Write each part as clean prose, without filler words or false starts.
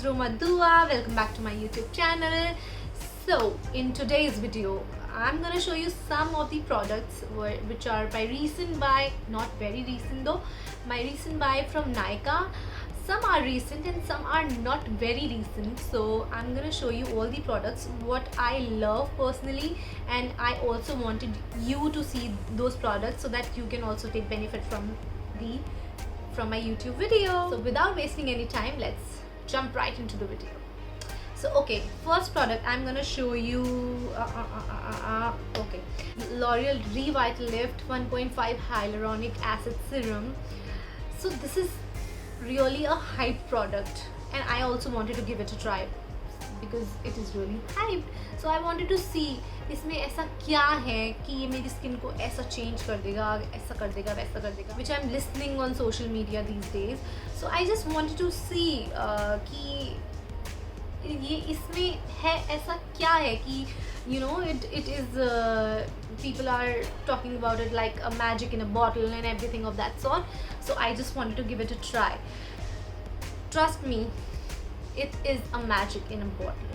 Roma Dua. Welcome back to my YouTube channel. So in today's video I'm gonna show you some of the products which are my recent buy, not very recent though, my recent buy from Nykaa. Some are recent and some are not very recent, so I'm gonna show you all the products what I love personally, and I also wanted you to see those products so that you can also take benefit from my YouTube video. So without wasting any time, let's jump right into the video. So okay, first product I'm gonna show you okay, L'Oreal Revitalift 1.5 Hyaluronic Acid Serum. So this is really a hype product and I also wanted to give it a try because it is really hyped. So I wanted to see इसमें ऐसा क्या है कि ये मेरी skin को ऐसा change कर देगा, ऐसा कर देगा, वैसा कर देगा, which I'm listening on social media these days. So I just wanted to see कि ये इसमें है ऐसा क्या है कि you know it is people are talking about it like a magic in a bottle and everything of that sort. So I just wanted to give it a try. Trust me, it is a magic in a bottle.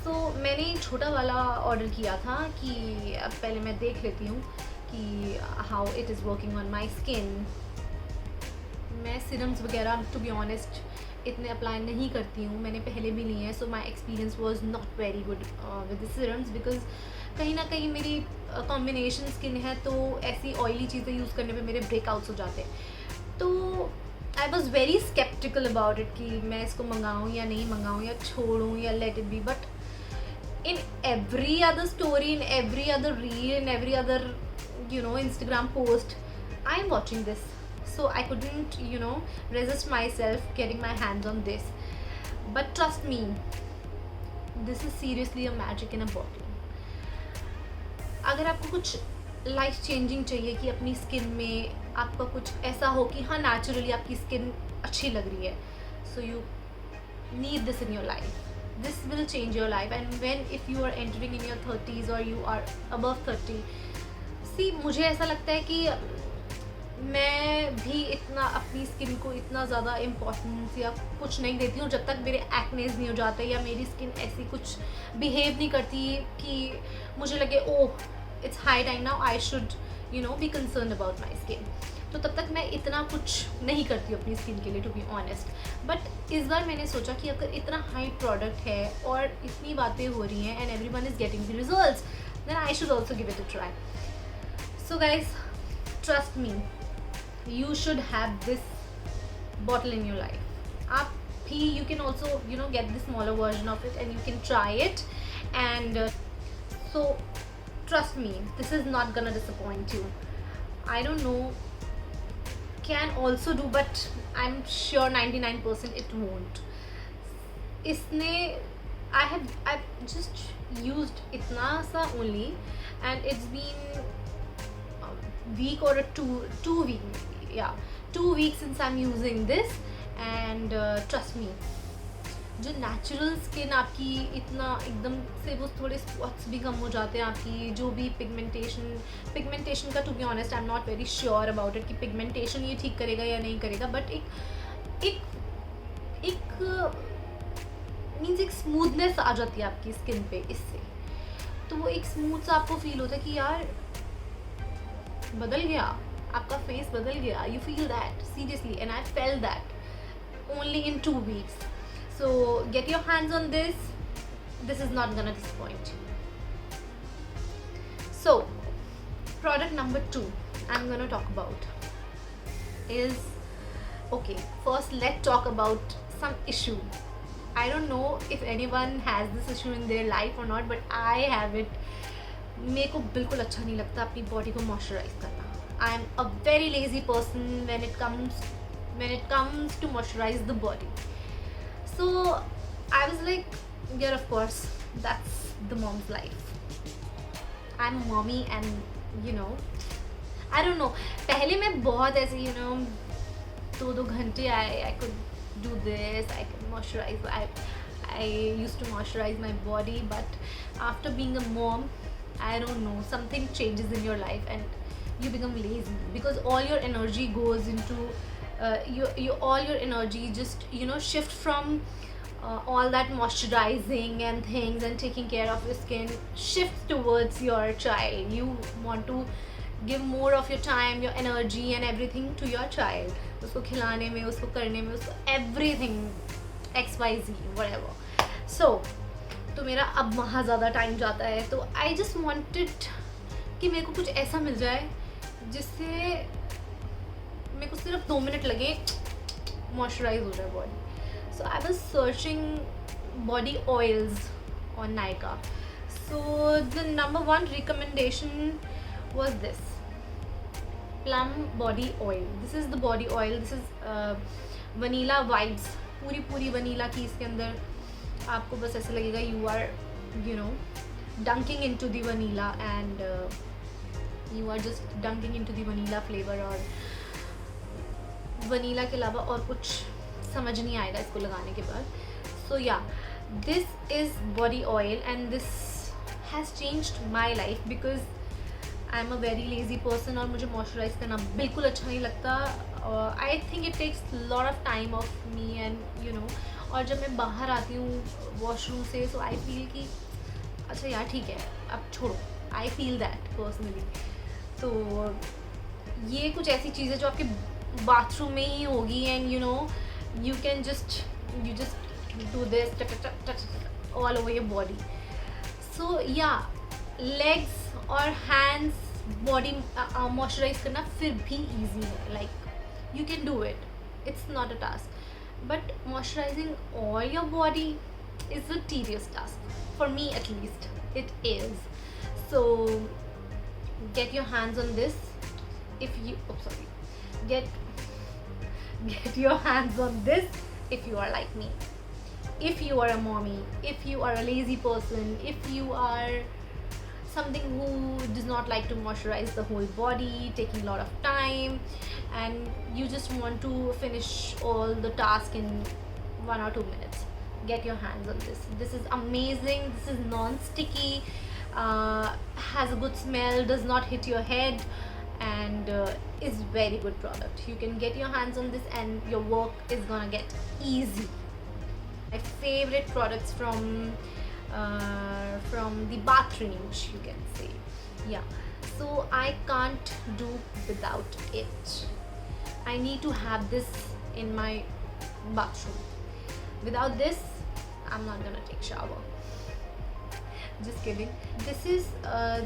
So मैंने छोटा वाला order किया था कि अब पहले मैं देख लेती हूँ कि how it is working on my skin. मैं सीरम्स वगैरह टू बी ऑनेस्ट इतने अप्लाई नहीं करती हूँ, मैंने पहले भी लिए हैं. So my experience was not very good with the serums because कहीं ना कहीं मेरी कॉम्बिनेशन स्किन है, तो ऐसी ऑयली चीज़ें यूज़ करने पे मेरे ब्रेकआउट्स हो जाते हैं. तो I was very sceptical about it कि मैं इसको मंगाऊँ या नहीं मंगाऊँ या छोड़ूँ या let it be. But in every other story, in every other reel, in every other Instagram post, I'm watching this, so I couldn't resist myself getting my hands on this. But trust me, this is seriously a magic in a bottle. अगर आपको कुछ life changing चाहिए कि अपनी skin में आपका कुछ ऐसा हो कि हाँ नेचुरली आपकी स्किन अच्छी लग रही है, so you need this in your life. This will change your life. And when if you are entering in your 30s or you are above 30, see मुझे ऐसा लगता है कि मैं भी इतना अपनी स्किन को इतना ज़्यादा इम्पोर्टेंस या कुछ नहीं देती हूँ जब तक मेरे एक्नेज नहीं हो जाते या मेरी स्किन ऐसी कुछ बिहेव नहीं करती कि मुझे लगे oh it's high time now I should be concern about my skin. तो तब तक मैं इतना कुछ नहीं करती हूँ अपनी स्किन के लिए टू बी ऑनेस्ट. बट इस बार मैंने सोचा कि अगर इतना हाई प्रोडक्ट है और इतनी बातें हो रही हैं and everyone is getting the results, then I should also give it a try. So guys, trust me, you should have this bottle in your life. आप भी you can also get the smaller version of it and you can try it, and so trust me, this is not gonna disappoint you. I don't know, can also do, but I'm sure 99% it won't. इसने I've just used इतना सा only and it's been week or two weeks, yeah, 2 weeks since I'm using this, and trust me, जो natural skin आपकी इतना एकदम से वो थोड़े स्पॉट्स भी कम हो जाते हैं, आपकी जो भी पिगमेंटेशन का to be honest I am not very sure about it कि पिगमेंटेशन ये ठीक करेगा या नहीं करेगा, बट एक मीन्स एक स्मूथनेस आ जाती है आपकी स्किन पे इससे. तो वो एक स्मूथ सा आपको फील होता है कि यार बदल गया, आपका फेस बदल गया. You feel that seriously, and I felt that only in 2 weeks. So get your hands on this. This is not gonna disappoint you. So product number 2 I'm gonna talk about is, okay, first let's talk about some issue. I don't know if anyone has this issue in their life or not, but I have it. मेरे को बिल्कुल अच्छा नहीं लगता अपनी body को moisturise करना. आई am a very lazy person when it comes to moisturize the body. So I was like, yeah, of course, that's the mom's life. I'm a mommy and I don't know, पहले मैं बहुत ऐसे 2 घंटे I could do this, I could moisturize, I used to moisturize my body. But after being a mom, I don't know, something changes in your life and you become lazy because all your energy goes into all your energy just shift from all that moisturizing and things and taking care of your skin shifts towards your child. You want to give more of your time, your energy and everything to your child. उसको खिलाने में, उसको करने में, उसको everything XYZ whatever. So तो मेरा अब वहाँ ज़्यादा टाइम जाता है. तो I just wanted कि मेरे को कुछ ऐसा मिल जाए जिससे मेरे को सिर्फ 2 मिनट लगे, मॉइस्चराइज हो जाए body. So I was searching body oils on Nykaa. So the number one recommendation was this plum body oil. This is the body oil. This is vanilla vibes. पूरी वनीला की इसके अंदर आपको बस ऐसे लगेगा you are dunking into the vanilla and you are just dunking into the vanilla flavor. और vanilla के अलावा और कुछ समझ नहीं आएगा इसको लगाने के बाद. So yeah this is body oil and this has changed my life because I am a very lazy person और मुझे मॉइस्चराइज करना बिल्कुल अच्छा नहीं लगता. I think it takes lot of time of me and और जब मैं बाहर आती हूँ वॉशरूम से सो आई फील कि अच्छा यार ठीक है अब छोड़ो. I feel that personally. तो ये कुछ ऐसी चीज़ें जो आपके बाथरूम में ही होगी and you just do this all over your body. So yeah, legs और hands body moisturize करना फिर भी easy है. Like you can do it. It's not a task. But moisturizing all your body is a tedious task. For me at least, it is. So get your hands on this. Get your hands on this if you are like me. If you are a mommy, if you are a lazy person, if you are something who does not like to moisturize the whole body, taking a lot of time, and you just want to finish all the task in 1 or 2 minutes, get your hands on this. This is amazing. This is non-sticky, has a good smell, does not hit your head, and is very good product. You can get your hands on this and your work is gonna get easy. My favorite products from the bath range, you can say. Yeah, so I can't do without it. I need to have this in my bathroom. Without this I'm not gonna take shower. Just kidding. This is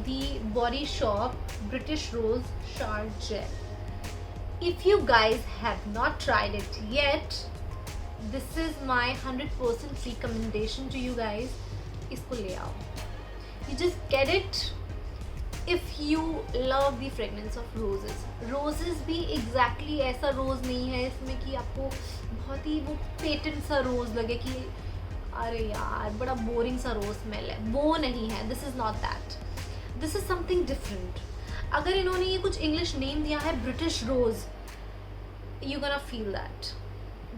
the Body Shop British Rose Shower Gel. If you guys have not tried it yet, this is my 100% recommendation to you guys. इसको ले आओ. You just get it if you love the fragrance of roses. Roses भी exactly ऐसा रोज़ नहीं है इसमें कि आपको बहुत ही वो पेटेंट सा रोज़ लगे कि अरे यार बड़ा बोरिंग सा रोज़ स्मेल है. वो नहीं है. This is not that. This is something different. अगर इन्होंने ये कुछ इंग्लिश नेम दिया है British rose, you gonna feel that.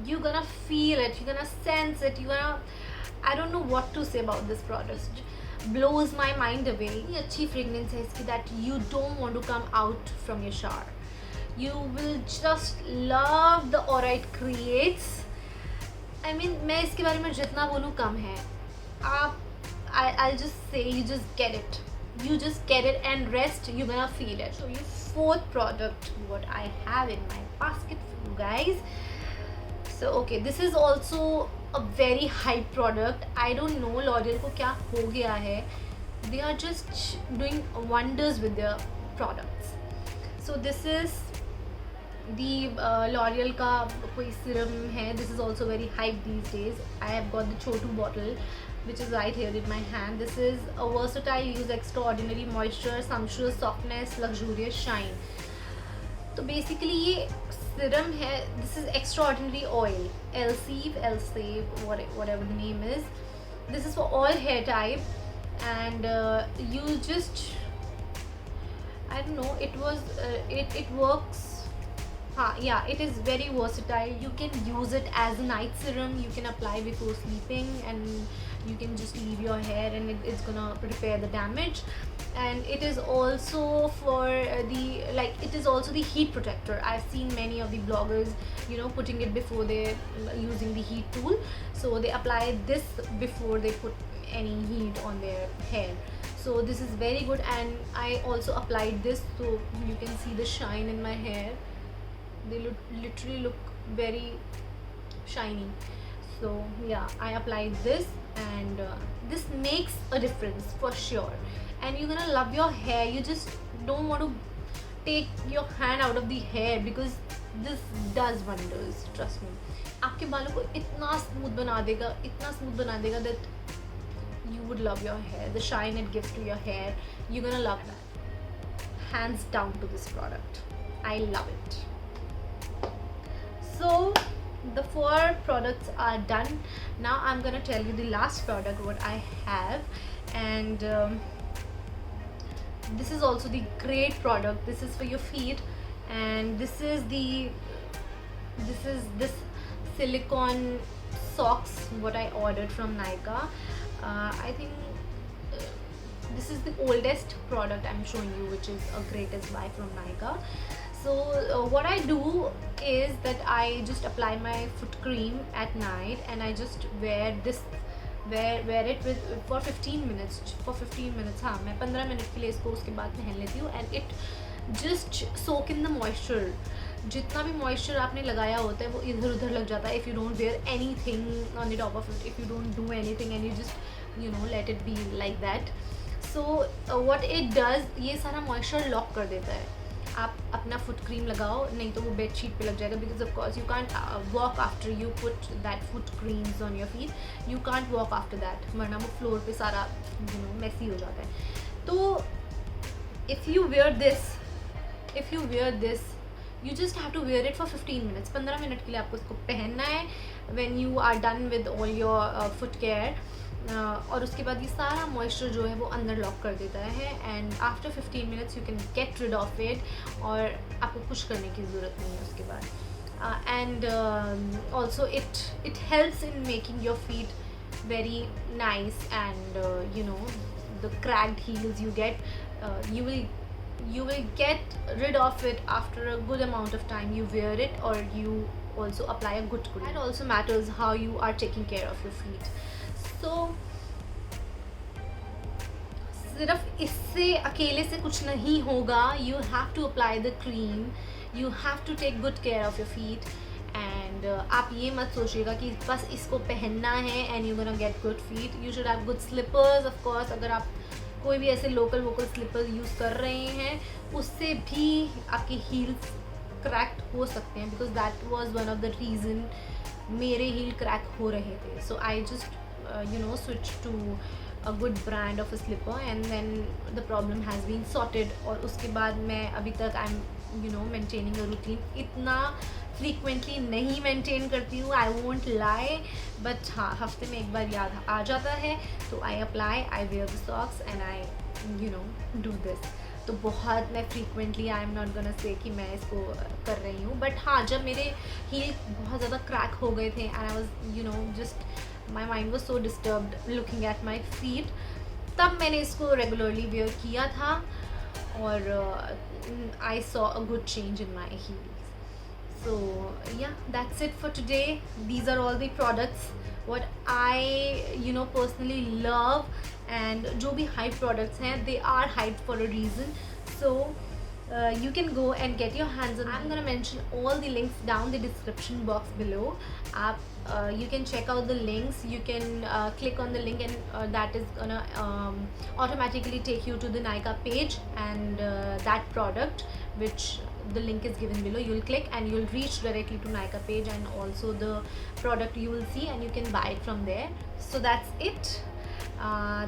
You gonna feel it. You gonna sense it. You gonna, I don't know what to say about this product. blows my mind away. इतनी अच्छी fragrance है इसकी that you don't want to come out from your shower. You will just love the aura it creates. I mean, मैं इसके बारे में जितना बोलूँ कम है. I'll just say you just get it. You just get it and rest you're gonna feel it. So your fourth product what I have in my basket for you guys. So okay, this is also a very hype product. I don't know L'Oreal को क्या हो गया है. They are just doing wonders with their products. So this is the L'Oreal का कोई serum है. This is also very hype these days. I have got the Chotu bottle which is right here in my hand. This is a versatile use, extraordinary moisture, sumptuous softness, luxurious shine. तो basically ये serum है. This is extraordinary oil. Elseve, whatever the name is. This is for all hair type and you just, I don't know, it works. Yeah, it is very versatile. You can use it as a night serum. You can apply before sleeping and you can just leave your hair and it's gonna repair the damage. and it is also for it is also the heat protector. I've seen many of the bloggers, you know, putting it before they using the heat tool, so they apply this before they put any heat on their hair. So this is very good, and I also applied this, so you can see the shine in my hair. They literally look very shiny. So yeah, I applied this, and this makes a difference for sure, and you're gonna love your hair. You just don't want to take your hand out of the hair, because this does wonders, trust me. आपके बालों को इतना smooth बना देगा, इतना smooth बना देगा that you would love your hair. The shine it gives to your hair, you're gonna love that. Hands down to this product, I love it. So the 4 products are done. Now I'm gonna tell you the last product what I have, and this is also the great product. This is for your feet, and this is this silicone socks what I ordered from Nykaa. I think this is the oldest product I'm showing you, which is a greatest buy from Nykaa. So what I do is that I just apply my foot cream at night, and I just wear it with for 15 minutes. हाँ, मैं 15 minute के लिए इसको उसके बाद पहन लेती हूँ, and it just soak in the moisture. जितना भी मॉइस्चर आपने लगाया होता है वो इधर उधर लग जाता है if you don't wear anything on the top of it, if you don't do anything and you just, you know, let it be like that. So what it does, ये सारा मॉइस्चर लॉक कर देता है. आप अपना foot cream लगाओ, नहीं तो वो बेड शीट पे लग जाएगा, because of course you can't walk after you put that foot creams on your feet. You can't walk after that, वरना वो फ्लोर पे सारा, यू नो, मैसी हो जाता है. तो if you wear this you just have to wear it for 15 minutes. 15 minute के लिए आपको इसको पहनना है when you are done with all your foot care. और उसके बाद ये सारा मॉइस्चर जो है वो अंदर लॉक कर देता है, and after 15 minutes you can get rid of it, और आपको कुछ करने की ज़रूरत नहीं है उसके बाद. And also it helps in making your feet very nice, and you know, the cracked heels you get, you will get rid of it after a good amount of time you wear it, or you also apply a good cream. That also matters how you are taking care of your feet. So सिर्फ इससे अकेले से कुछ नहीं होगा. You have to apply the cream, you have to take good care of your feet, and आप ये मत सोचिएगा कि बस इसको पहनना है and you're gonna get good feet. You should have good slippers, of course. अगर आप कोई भी ऐसे लोकल वोकल स्लीपर यूज़ कर रहे हैं, उससे भी आपके हील्स क्रैक्ड हो सकते हैं, because that was one of the reason मेरे हील क्रैक हो रहे थे. So I just you know switch to a good brand of a slipper, and then the problem has been sorted. और उसके बाद मैं अभी तक I am, you know, maintaining a routine. इतना फ्रीक्वेंटली नहीं मेंटेन करती हूँ, आई वोंट लाई, बट हाँ, हफ्ते में एक बार याद आ जाता है, तो I apply, I wear the socks, and I, you know, do this. तो बहुत मैं frequently, I am not gonna say कि मैं इसको कर रही हूँ, बट हाँ, जब मेरे हील बहुत ज़्यादा क्रैक हो गए थे, and I was, you know, just my mind was so disturbed looking at my feet, तब मैंने इसको रेगुलरली वेयर किया था, और I saw a good change in my heels. So yeah, that's it for today. These are all the products what I, you know, personally love, and जो भी hype products हैं, they are hyped for a reason. So you can go and get your hands on. I'm gonna mention all the links down the description box below. You can check out the links. You can click on the link, and that is gonna automatically take you to the Nykaa page, and that product, which the link is given below, you'll click and you'll reach directly to Nykaa page, and also the product you will see, and you can buy it from there. So that's it.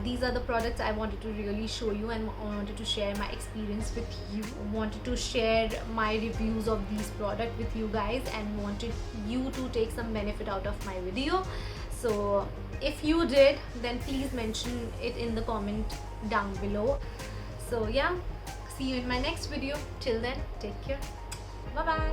These are the products I wanted to really show you, and wanted to share my experience with you. Wanted to share my reviews of these products with you guys, and wanted you to take some benefit out of my video. So if you did, then please mention it in the comment down below. So yeah, see you in my next video. Till then, take care. Bye bye.